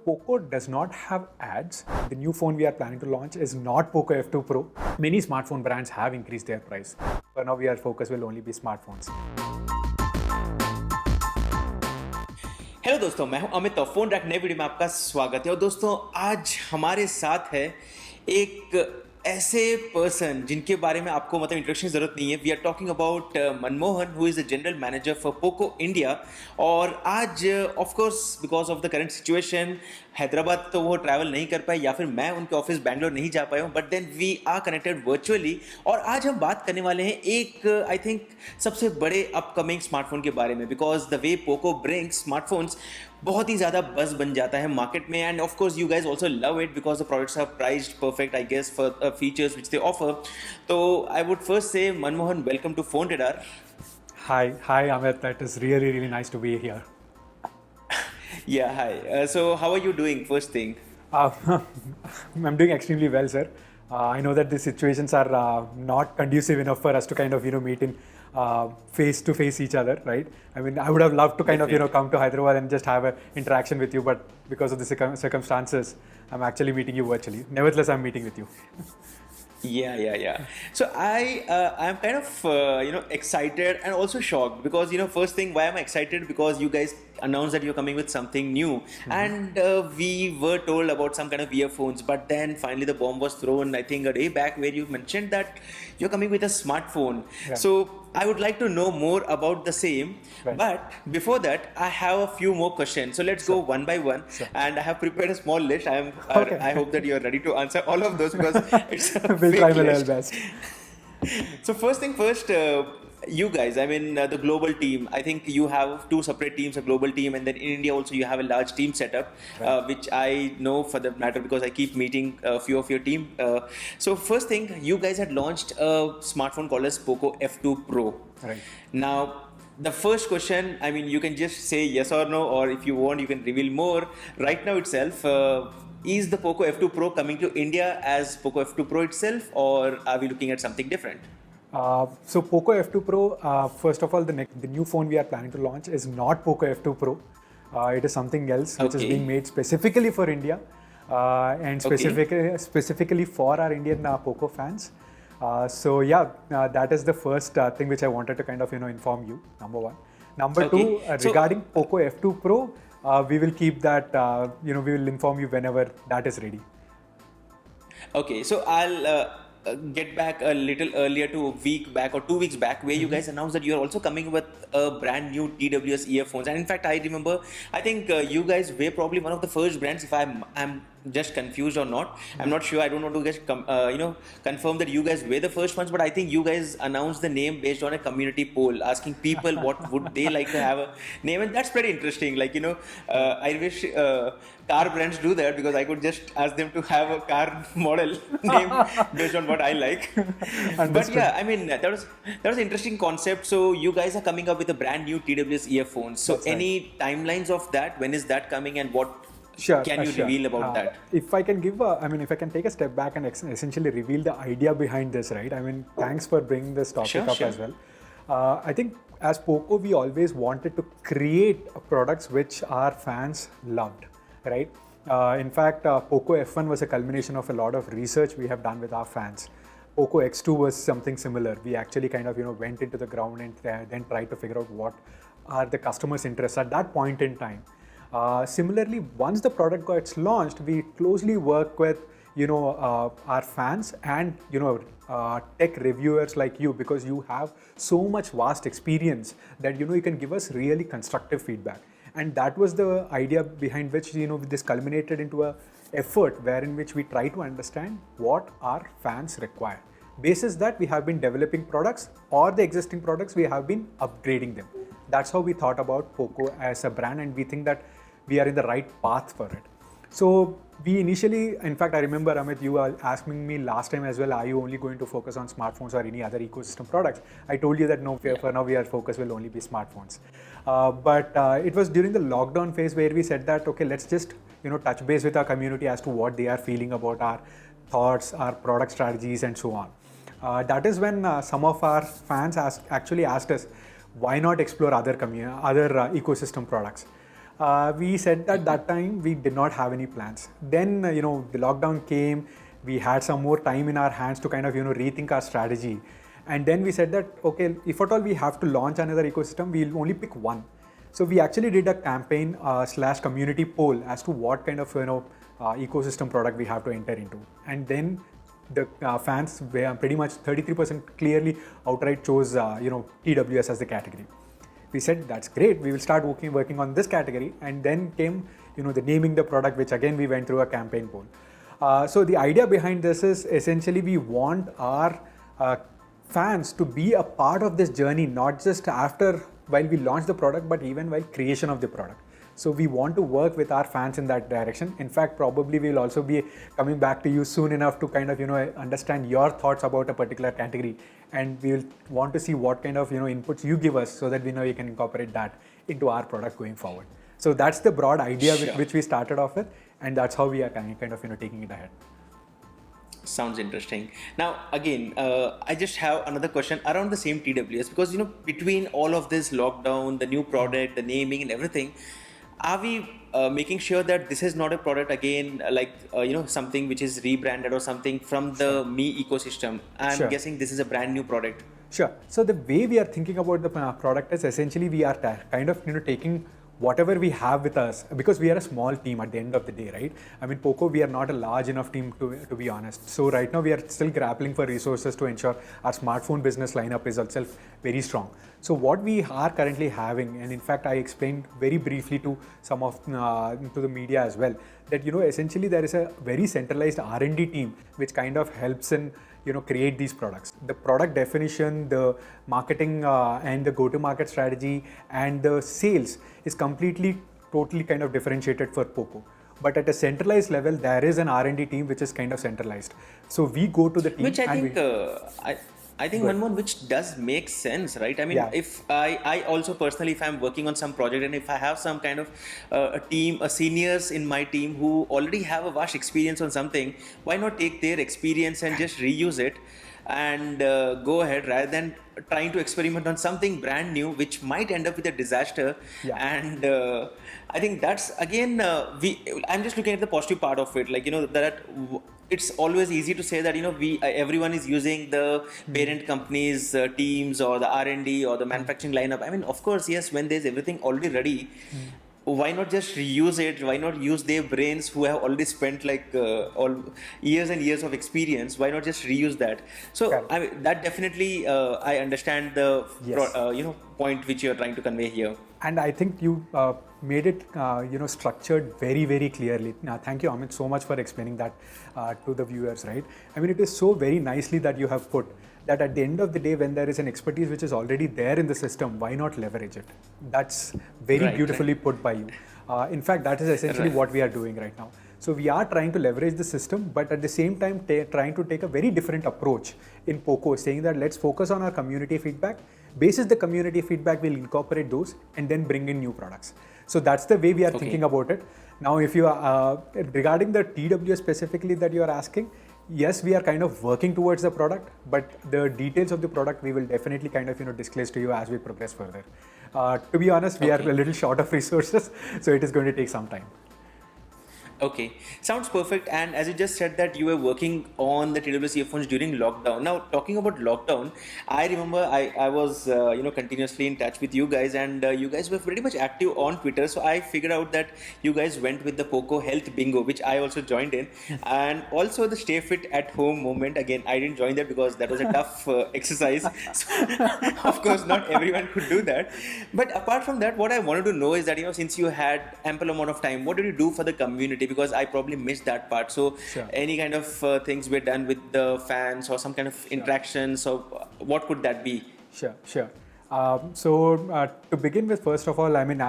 POCO does not have ads. The new phone we are planning to launch is not POCO F2 Pro. Many smartphone brands have increased their price. For now, our focus will only be smartphones. Hello दोस्तों, मैं हूं अमित और phone rack नए video में आपका स्वागत है। और दोस्तों, आज हमारे साथ है एक ऐसे पर्सन जिनके बारे में आपको मतलब इंट्रोडक्शन की जरूरत नहीं है। We are talking about Manmohan, who is the general manager for Poco India. और आज of course because of the current situation Hyderabad तो वो ट्रैवल नहीं कर पाए, या फिर मैं उनके ऑफिस बैंगलोर नहीं जा पाया हूँ, but then we are connected virtually. और आज हम बात करने वाले हैं एक आई थिंक सबसे बड़े अपकमिंग स्मार्टफोन के बारे में, because the way Poco brings smartphones बहुत ही ज़्यादा बज़ बन जाता है मार्केट में। And of course you guys also love it because the products are priced perfect, I guess, for features which they offer. तो I would first say Manmohan, welcome to phone radar. Hi Amit, that is really nice to be here. Yeah, hi. So how are you doing, first thing? I'm doing extremely well, sir. I know that the situations are not conducive enough for us to kind of meet in face to face each other, right? I mean, I would have loved to kind of come to Hyderabad and just have an interaction with you, but because of the circumstances, I'm actually meeting you virtually. Nevertheless, I'm meeting with you. Yeah. So I'm kind of excited and also shocked because first thing, why am I excited? Because you guys announced that you're coming with something new, and we were told about some kind of earphones, but then finally the bomb was thrown, I think a day back, where you mentioned that you're coming with a smartphone. Yeah. So I would like to know more about the same, Right. but before that I have a few more questions, so let's go one by one. And I have prepared a small list. Okay. I hope that you're ready to answer all of those because it's a We'll big try my list. level best. So first thing first, you guys, I mean the global team, I think you have two separate teams, a global team, and then in India also you have a large team setup, which I know for the matter because I keep meeting a few of your team. So first thing, you guys had launched a smartphone called as POCO F2 Pro. Right. Now the first question, I mean you can just say yes or no, or if you want you can reveal more right now itself. Is the POCO F2 Pro coming to India as POCO F2 Pro itself, or are we looking at something different? So POCO F2 Pro, first of all, the new phone we are planning to launch is not POCO F2 Pro. It is something else which is Okay. being made specifically for India and specifically for our Indian POCO fans. So that is the first thing which I wanted to kind of inform you. Number one. Number Okay. two, So- regarding POCO F2 Pro, we will keep that. We will inform you whenever that is ready. Okay, so I'll get back a little earlier to a week back or 2 weeks back, where you guys announced that you're also coming with a brand new TWS earphones. And in fact, I remember, I think you guys were probably one of the first brands, if I'm just confused or not. I'm not sure. I don't want to just confirm that you guys were the first ones, but I think you guys announced the name based on a community poll, asking people what would they like to have a name, and that's pretty interesting. Like I wish car brands do that, because I could just ask them to have a car model name based on what I like. But Understood. yeah, I mean that was an interesting concept. So you guys are coming up with a brand new TWS earphones. So That's right. any timelines of that? When is that coming, and what Sure. can you Sure. reveal about that? If I can give if I can take a step back and essentially reveal the idea behind this, right? I mean, thanks for bringing this topic Sure, up sure. as well. I think as POCO, we always wanted to create products which our fans loved, right? In fact, POCO F1 was a culmination of a lot of research we have done with our fans. POCO X2 was something similar. We actually kind of went into the ground and then tried to figure out what are the customers' interests at that point in time. Similarly, once the product gets launched, we closely work with our fans and tech reviewers like you, because you have so much vast experience that you can give us really constructive feedback. And that was the idea behind which this culminated into a effort wherein which we try to understand what our fans require. Basis that, we have been developing products, or the existing products we have been upgrading them. That's how we thought about POCO as a brand, and we think that we are in the right path for it. So we initially, in fact, I remember, Amit, you were asking me last time as well, are you only going to focus on smartphones or any other ecosystem products? I told you that no, for now our focus will only be smartphones. But it was during the lockdown phase where we said that, okay, let's just touch base with our community as to what they are feeling about our thoughts, our product strategies, and so on. That is when some of our fans actually asked us, why not explore other ecosystem products? We said that that time we did not have any plans. Then, the lockdown came. We had some more time in our hands to kind of, rethink our strategy. And then we said that, okay, if at all we have to launch another ecosystem, we'll only pick one. So we actually did a campaign slash community poll as to what kind of, ecosystem product we have to enter into. And then the fans were pretty much 33% clearly outright chose, TWS as the category. We said that's great, we will start working on this category, and then came the naming the product, which again we went through a campaign poll. So the idea behind this is essentially we want our fans to be a part of this journey, not just after while we launch the product, but even while creation of the product. So we want to work with our fans in that direction. In fact, probably we'll also be coming back to you soon enough to kind of understand your thoughts about a particular category, and we will want to see what kind of inputs you give us so that we know we can incorporate that into our product going forward. So that's the broad idea with which we started off with, and that's how we are kind of taking it ahead. Sounds interesting. Now, again, I just have another question around the same TWS, because between all of this lockdown, the new product, the naming, and everything, are we making sure that this is not a product again like something which is rebranded or something from the Me ecosystem? I'm guessing this is a brand new product. Sure. So the way we are thinking about the product is essentially we are kind of taking whatever we have with us, because we are a small team at the end of the day, right? I mean, POCO, we are not a large enough team to be honest. So right now we are still grappling for resources to ensure our smartphone business lineup is itself very strong. So what we are currently having, and in fact I explained very briefly to some of to the media as well, that essentially there is a very centralized R&D team which kind of helps in create these products. The product definition, the marketing and the go-to-market strategy and the sales is totally kind of differentiated for POCO. But at a centralized level, there is an R&D team which is kind of centralized. So we go to the team. Which I think Manmohan, which does make sense, right? I mean, if I also personally, if I'm working on some project and if I have some kind of a team, seniors in my team who already have a vast experience on something, why not take their experience and just reuse it and go ahead, rather than trying to experiment on something brand new which might end up with a disaster. And I think that's again I'm just looking at the positive part of it, like that it's always easy to say that everyone is using the parent company's teams or the R&D or the manufacturing lineup. I mean, of course, yes, when there's everything already ready, why not just reuse it? Why not use their brains who have already spent like all years and years of experience? Why not just reuse that? So I mean, that definitely I understand the point which you're trying to convey here. And I think you made it structured very, very clearly. Now, thank you, Amit, so much for explaining that to the viewers, right? I mean, it is so very nicely that you have put that at the end of the day, when there is an expertise which is already there in the system, why not leverage it? That's very beautifully put by you. In fact, that is essentially what we are doing right now. So we are trying to leverage the system, but at the same time trying to take a very different approach in POCO, saying that let's focus on our community feedback. Basis the community feedback, we'll incorporate those and then bring in new products. So that's the way we are thinking about it. Now, if you are regarding the TWS specifically that you are asking, yes, we are kind of working towards the product, but the details of the product we will definitely kind of disclose to you as we progress further. To be honest, we are a little short of resources, so it is going to take some time. Okay, sounds perfect. And as you just said that you were working on the TWS earphones during lockdown. Now, talking about lockdown, I remember I was continuously in touch with you guys, and you guys were pretty much active on Twitter. So I figured out that you guys went with the POCO Health Bingo, which I also joined in, and also the Stay Fit at Home movement. Again, I didn't join that because that was a tough exercise. So, of course, not everyone could do that. But apart from that, what I wanted to know is that since you had ample amount of time, what did you do for the community? Because I probably missed that part. So any kind of things were done with the fans or some kind of interactions, so what could that be? Sure. So to begin with, first of all, I mean,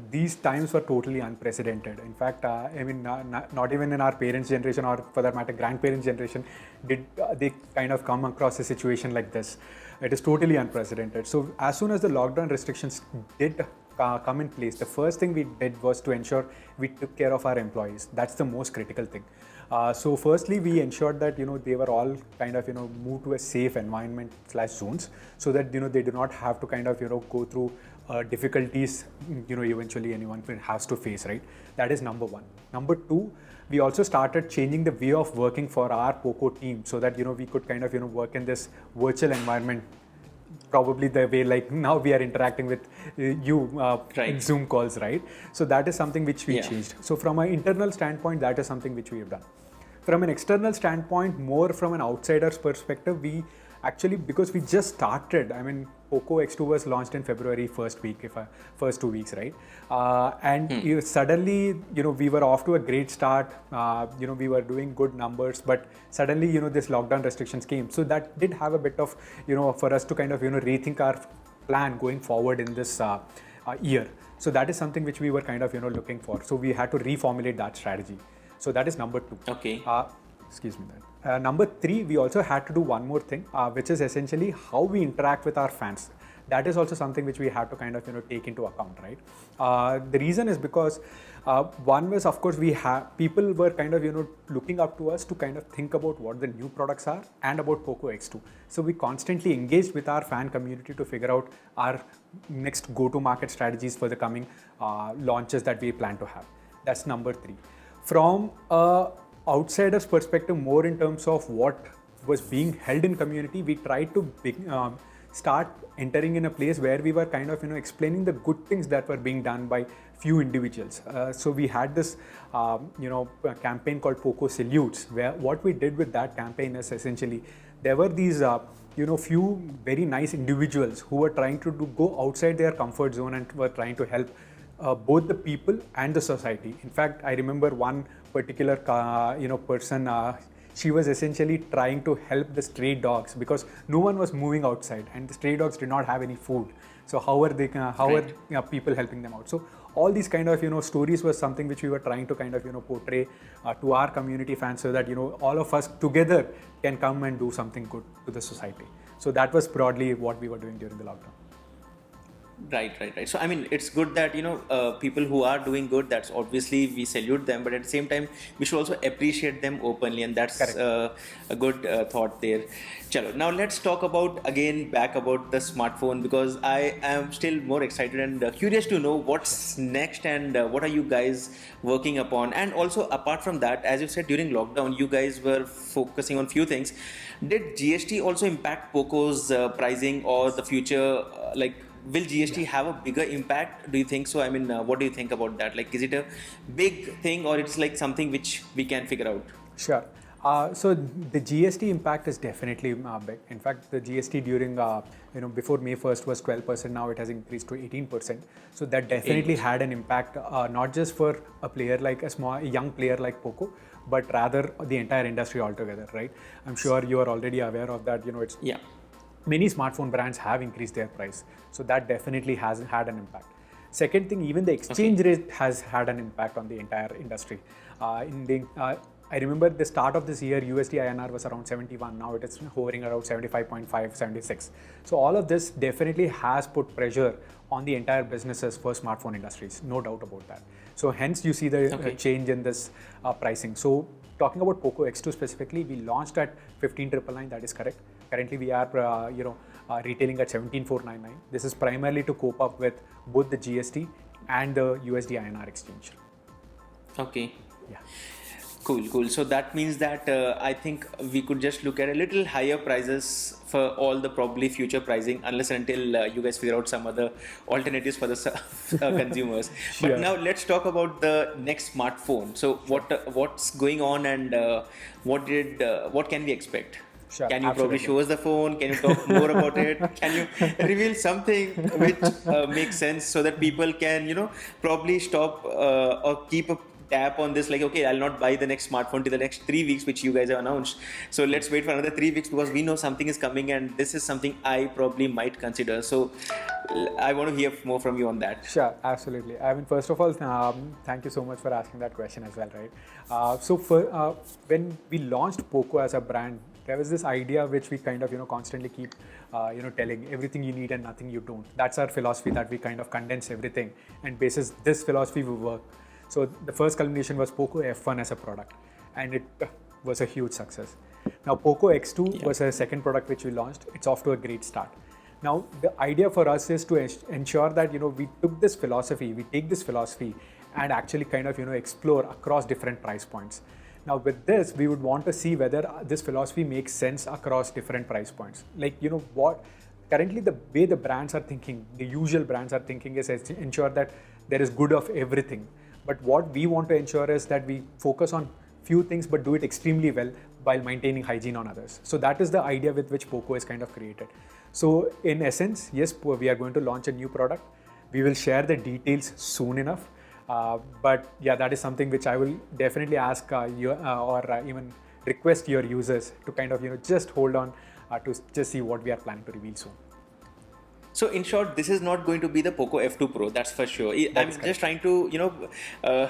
these times were totally unprecedented. In fact, I mean, not even in our parents' generation or for that matter, grandparents' generation, did they kind of come across a situation like this. It is totally unprecedented. So as soon as the lockdown restrictions did come in place, the first thing we did was to ensure we took care of our employees. That's the most critical thing. So firstly, we ensured that they were all kind of moved to a safe environment / zones, so that they do not have to kind of go through difficulties, eventually anyone has to face, right? That is number one. Number two, we also started changing the way of working for our POCO team so that, we could kind of, work in this virtual environment, probably the way like now we are interacting with you in Zoom calls, right? So that is something which we changed. So from an internal standpoint, that is something which we have done. From an external standpoint, more from an outsider's perspective, we actually, because we just started, POCO X2 was launched in February first 2 weeks, right? Suddenly, we were off to a great start. We were doing good numbers, but suddenly, this lockdown restrictions came. So that did have a bit of, for us to kind of, rethink our plan going forward in this year. So that is something which we were kind of, looking for. So we had to reformulate that strategy. So that is number two. Okay. Excuse me. Number three, we also had to do one more thing, which is essentially how we interact with our fans. That is also something which we had to kind of take into account, right? The reason is because one was, of course, people were kind of looking up to us to kind of think about what the new products are and about POCO X2. So we constantly engaged with our fan community to figure out our next go-to-market strategies for the coming launches that we plan to have. That's number three. From outsider's perspective, more in terms of what was being held in community, we tried to start entering in a place where we were kind of explaining the good things that were being done by few individuals. So we had this campaign called POCO Salutes, where what we did with that campaign is essentially there were these few very nice individuals who were trying to go outside their comfort zone and were trying to help both the people and the society. In fact, I remember one particular person. She was essentially trying to help the stray dogs because no one was moving outside and the stray dogs did not have any food. So how are people helping them out? So all these kind of stories was something which we were trying to kind of portray to our community fans so that all of us together can come and do something good to the society. So that was broadly what we were doing during the lockdown. Right. So it's good that people who are doing good, that's obviously we salute them, but at the same time we should also appreciate them openly, and that's a good thought there. Chalo, now let's talk about the smartphone, because I am still more excited and curious to know what's next and what are you guys working upon. And also apart from that, as you said, during lockdown you guys were focusing on few things. Did GST also impact POCO's pricing or the future? Will GST have a bigger impact? Do you think so? What do you think about that? Is it a big thing or it's like something which we can figure out? Sure. So the GST impact is definitely big. In fact, the GST during, before May 1st was 12%. Now it has increased to 18%. So that definitely had an impact, not just for a player like a young player like POCO, but rather the entire industry altogether, right? I'm sure you are already aware of that. Many smartphone brands have increased their price. So that definitely has had an impact. Second thing, even the exchange rate has had an impact on the entire industry. I remember the start of this year, USD INR was around 71. Now it is hovering around 75.5, 76. So all of this definitely has put pressure on the entire businesses for smartphone industries. No doubt about that. So hence you see the change in this pricing. So talking about POCO X2 specifically, we launched at 15,999. That is correct. Currently, we are retailing at 17,499. This is primarily to cope up with both the GST and the USD INR exchange. Okay. Yeah. Cool. So that means that I think we could just look at a little higher prices for all the probably future pricing, unless and until you guys figure out some other alternatives for the consumers. Sure. But now let's talk about the next smartphone. So what's going on and what can we expect? Sure, can you absolutely. probably show us the phone? Can you talk more about it? Can you reveal something which makes sense so that people can, probably stop or keep a tap on this, I'll not buy the next smartphone till the next 3 weeks, which you guys have announced. So let's wait for another 3 weeks because we know something is coming and this is something I probably might consider. So I want to hear more from you on that. Sure, absolutely. First of all, thank you so much for asking that question as well, right? When we launched POCO as a brand, there was this idea which we kind of, constantly keep, telling everything you need and nothing you don't. That's our philosophy, that we kind of condense everything and basis this philosophy we work. So the first culmination was POCO F1 as a product, and it was a huge success. Now POCO X2 was a second product which we launched. It's off to a great start. Now, the idea for us is to ensure that, we take this philosophy and actually kind of, explore across different price points. Now, with this, we would want to see whether this philosophy makes sense across different price points. Like, currently the way the brands are thinking, the usual brands are thinking is ensure that there is good of everything. But what we want to ensure is that we focus on few things but do it extremely well while maintaining hygiene on others. So that is the idea with which POCO is kind of created. So in essence, yes, we are going to launch a new product. We will share the details soon enough. But yeah, that is something which I will definitely ask you or even request your users to kind of, just hold on to just see what we are planning to reveal soon. So in short, this is not going to be the POCO F2 Pro, that's for sure. I'm just trying to,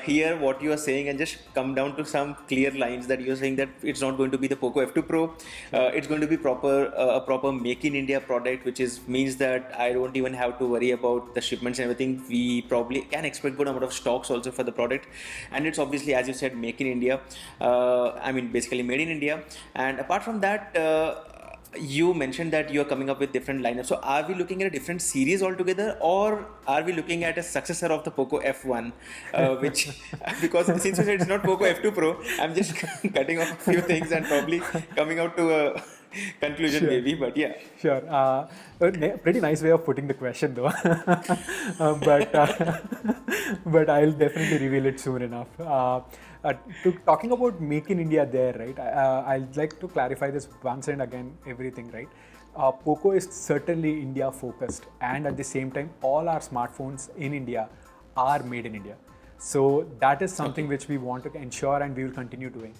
hear what you are saying and just come down to some clear lines that you're saying that it's not going to be the POCO F2 Pro. It's going to be a proper Make in India product, which means that I don't even have to worry about the shipments and everything. We probably can expect good amount of stocks also for the product. And it's obviously, as you said, Make in India. Basically made in India. And apart from that, you mentioned that you are coming up with different lineups. So are we looking at a different series altogether, or are we looking at a successor of the POCO F1, which because since you said it's not POCO F2 Pro, I'm just cutting off a few things and probably coming out to a conclusion, sure. maybe, but yeah. Sure. Pretty nice way of putting the question though. But I'll definitely reveal it soon enough. Talking about Make in India there, right? I'd like to clarify this once and again, everything, right? POCO is certainly India focused, and at the same time, all our smartphones in India are made in India. So that is something which we want to ensure and we will continue doing.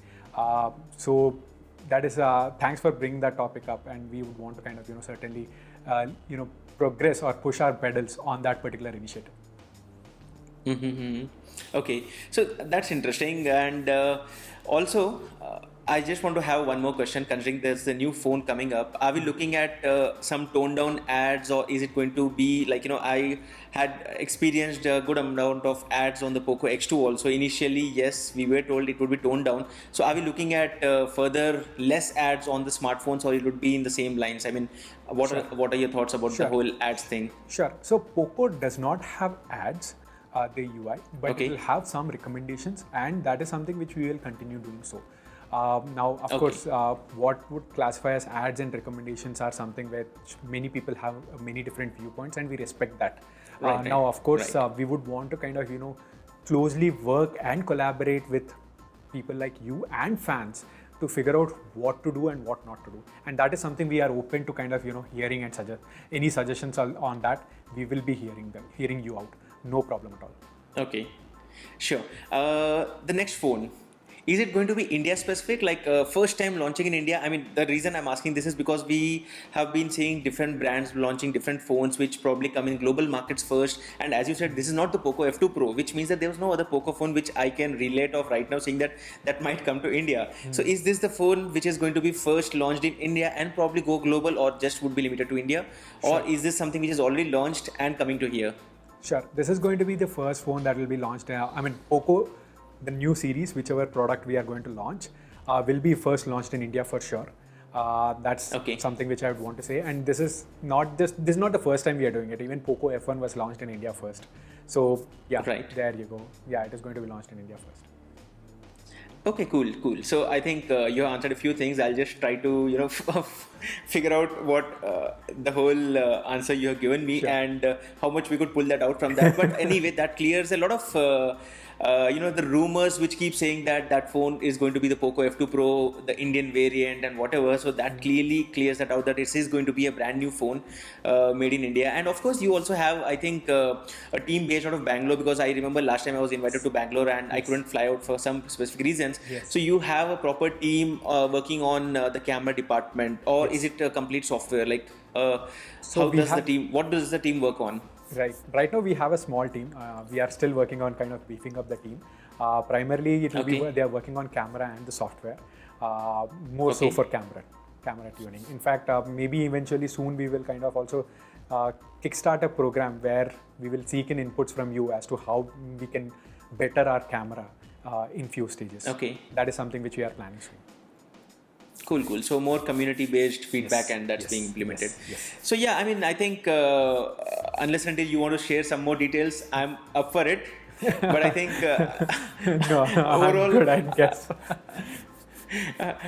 So that is, thanks for bringing that topic up, and we would want to kind of, certainly, progress or push our pedals on that particular initiative. Mm-hmm. Okay, so that's interesting, and also I just want to have one more question. Considering there's a new phone coming up, are we looking at some toned down ads, or is it going to be like, I had experienced a good amount of ads on the POCO X2 also. Initially, yes, we were told it would be toned down. So are we looking at further less ads on the smartphones, or it would be in the same lines? I mean, what are your thoughts about the whole ads thing? Sure. So POCO does not have ads. The UI, but it will have some recommendations, and that is something which we will continue doing so. Now, of course, what would classify as ads and recommendations are something where many people have many different viewpoints, and we respect that. Now, of course, we would want to kind of, closely work and collaborate with people like you and fans to figure out what to do and what not to do. And that is something we are open to kind of, hearing and suggest any suggestions on that. We will be hearing you out. No problem at all. Okay, sure. The next phone, is it going to be India specific, like first time launching in India? I mean, the reason I'm asking this is because we have been seeing different brands launching different phones which probably come in global markets first. And as you said, this is not the POCO F2 Pro, which means that there was no other POCO phone which I can relate of right now, saying that might come to India. So is this the phone which is going to be first launched in India and probably go global, or just would be limited to India? Or is this something which is already launched and coming to here? Sure. This is going to be the first phone that will be launched. POCO, the new series, whichever product we are going to launch, will be first launched in India for sure. That's something which I would want to say. And this is not the first time we are doing it. Even POCO F1 was launched in India first. So yeah, there you go. Yeah, it is going to be launched in India first. Okay, cool. So I think you have answered a few things. I'll just try to, figure out what the whole answer you have given me and how much we could pull that out from that. But anyway, that clears a lot of the rumors which keep saying that phone is going to be the POCO F2 Pro, the Indian variant and whatever. So that clearly clears that out, that it is going to be a brand new phone made in India. And of course, you also have, I think, a team based out of Bangalore, because I remember last time I was invited to Bangalore and I couldn't fly out for some specific reasons. So you have a proper team working on the camera department, or is it a complete software? Like, what does the team work on? Right now we have a small team. We are still working on kind of beefing up the team. Primarily, it will be they are working on camera and the software, more so for camera tuning. In fact, maybe eventually soon we will kind of also kickstart a program where we will seek in inputs from you as to how we can better our camera in few stages. That is something which we are planning soon. Cool. So more community-based feedback, and that's being implemented. Yes. So yeah, I mean, I think unless until you want to share some more details, I'm up for it. But I think No, overall, I'm good, I guess.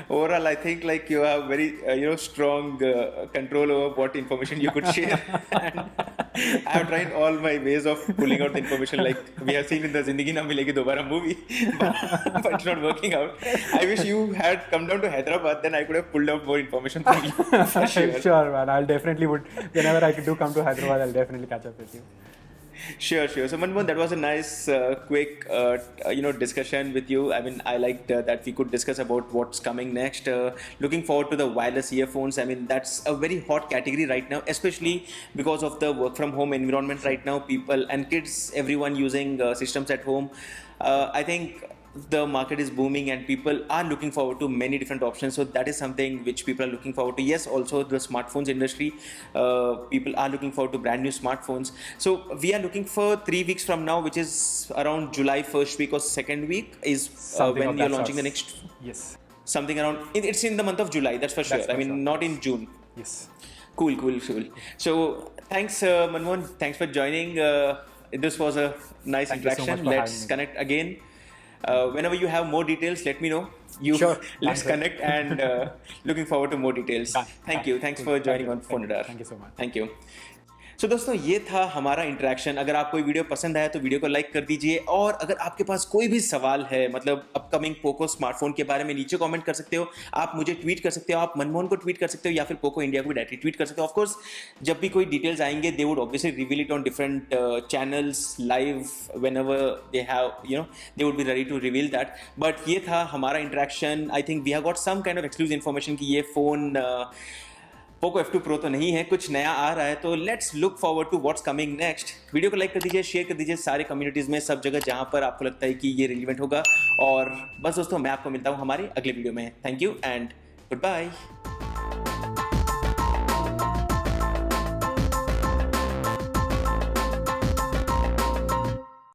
overall, I think like you have very strong control over what information you could share. And I have tried all my ways of pulling out the information, like we have seen in the Zindagi Na Milegi Dobara movie, but it's not working out. I wish you had come down to Hyderabad, then I could have pulled out more information from you. For sure. Sure, man. I'll definitely would. Whenever I do come to Hyderabad, I'll definitely catch up with you. Sure. So Manmohan, that was a nice, quick, discussion with you. I mean, I liked that we could discuss about what's coming next. Looking forward to the wireless earphones. I mean, that's a very hot category right now, especially because of the work from home environment right now. People and kids, everyone using systems at home. I think the market is booming and people are looking forward to many different options. So that is something which people are looking forward to. Yes, also the smartphones industry, people are looking forward to brand new smartphones. So we are looking for 3 weeks from now, which is around July 1st week or second week is when we are launching the next. Yes. Something around, it's in the month of July, that's for sure. I mean, not in June. Yes. Cool. So thanks, Manmohan. Thanks for joining. This was a nice interaction. So Let's connect again. Whenever you have more details, let me know. Sure. Let's connect and looking forward to more details. Thank you. Thanks for joining on Phone Radar. Thank you so much. Thank you. सो दोस्तों ये था हमारा interaction. अगर आपको video पसंद आया तो video को लाइक कर दीजिए, और अगर आपके पास कोई भी सवाल है मतलब अपकमिंग पोको स्मार्टफोन के बारे में, नीचे कमेंट कर सकते हो. आप मुझे ट्वीट कर सकते हो, आप मनमोहन को ट्वीट कर सकते हो, या फिर पोको इंडिया को भी डायरेक्टली ट्वीट कर सकते हो. ऑफकोर्स जब भी कोई डिटेल्स आएंगे they would obviously reveal it on different channels live whenever they have they would be ready to reveal that. But ये था हमारा interaction. I think we have got some kind of exclusive information कि ये phone POCO F2 Pro तो नहीं है, कुछ नया आ रहा है. तो let's look forward to what's coming next. Video को लाइक कर दीजिए, शेयर कर दीजिए सारे कम्युनिटीज़ में, सब जगह जहां पर आपको लगता है कि ये रिलेवेंट होगा. और बस दोस्तों, मैं आपको मिलता हूं हमारे अगले वीडियो में. Thank you and good bye.